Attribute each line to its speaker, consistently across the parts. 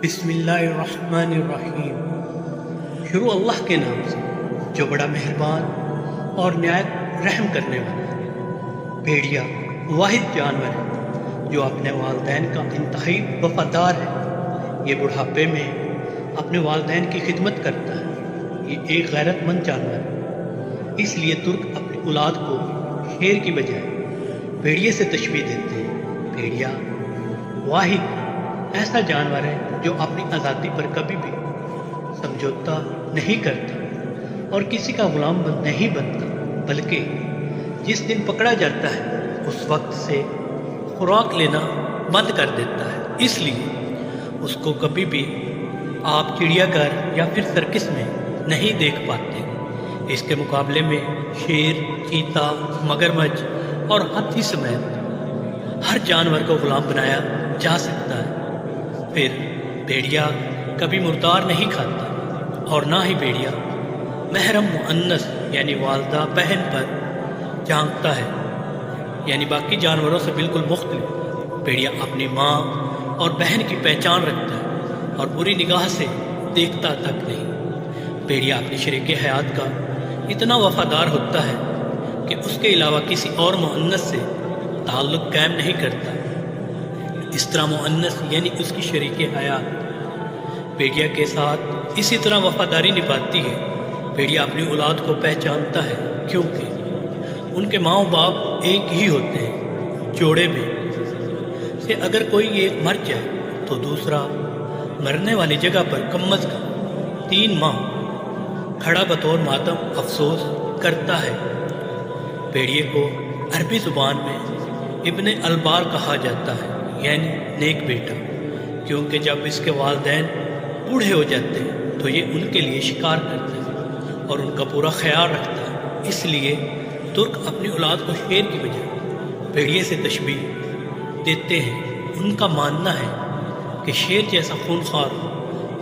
Speaker 1: بسم اللہ الرحمن الرحیم۔ شروع اللہ کے نام سے جو بڑا مہربان اور نہایت رحم کرنے والا ہے۔ بھیڑیا واحد جانور ہے جو اپنے والدین کا انتہائی وفادار ہے۔ یہ بڑھاپے میں اپنے والدین کی خدمت کرتا ہے۔ یہ ایک غیرت مند جانور ہے، اس لیے ترک اپنی اولاد کو شیر کی بجائے بھیڑیے سے تشبیہ دیتے ہیں۔ بھیڑیا واحد ایسا جانور ہے جو اپنی آزادی پر کبھی بھی سمجھوتا نہیں کرتا اور کسی کا غلام نہیں بنتا، بلکہ جس دن پکڑا جاتا ہے اس وقت سے خوراک لینا بند کر دیتا ہے۔ اس لیے اس کو کبھی بھی آپ چڑیا گھر یا پھر سرکس میں نہیں دیکھ پاتے۔ اس کے مقابلے میں شیر، چیتا، مگرمچھ اور ہاتھی سمیت ہر جانور کو غلام بنایا جا سکتا ہے۔ پھر بھیڑیا کبھی مردار نہیں کھاتا اور نہ ہی بھیڑیا محرم مؤنث یعنی والدہ بہن پر جھانکتا ہے، یعنی باقی جانوروں سے بالکل مختلف۔ بھیڑیا اپنی ماں اور بہن کی پہچان رکھتا ہے اور بری نگاہ سے دیکھتا تک نہیں۔ بھیڑیا اپنی شریک حیات کا اتنا وفادار ہوتا ہے کہ اس کے علاوہ کسی اور مؤنث سے تعلق قائم نہیں کرتا۔ اس طرح مؤنث یعنی اس کی شریک حیات بھیڑیا کے ساتھ اسی طرح وفاداری نبھاتی ہے۔ بھیڑیا اپنی اولاد کو پہچانتا ہے کیونکہ ان کے ماں و باپ ایک ہی ہوتے ہیں۔ جوڑے میں سے اگر کوئی ایک مر جائے تو دوسرا مرنے والی جگہ پر کم از کم 3 ماہ کھڑا بطور ماتم افسوس کرتا ہے۔ بھیڑیے کو عربی زبان میں ابن البار کہا جاتا ہے، یعنی نیک بیٹا، کیونکہ جب اس کے والدین بوڑھے ہو جاتے ہیں تو یہ ان کے لیے شکار کرتا ہے اور ان کا پورا خیال رکھتا ہے۔ اس لیے ترک اپنی اولاد کو شیر کی بجائے بھیڑیے سے تشبیہ دیتے ہیں۔ ان کا ماننا ہے کہ شیر جیسا خونخوار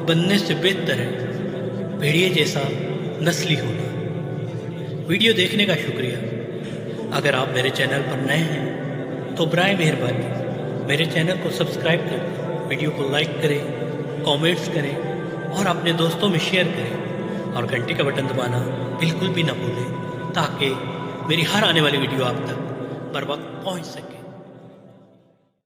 Speaker 1: بننے سے بہتر ہے بھیڑیے جیسا نسلی ہونا۔ ویڈیو دیکھنے کا شکریہ۔ اگر آپ میرے چینل پر نئے ہیں تو برائے مہربانی میرے چینل کو سبسکرائب کریں، ویڈیو کو لائک کریں، کامنٹس کریں اور اپنے دوستوں میں شیئر کریں اور گھنٹی کا بٹن دبانا بالکل بھی نہ بھولیں تاکہ میری ہر آنے والی ویڈیو آپ تک بر وقت پہنچ سکے۔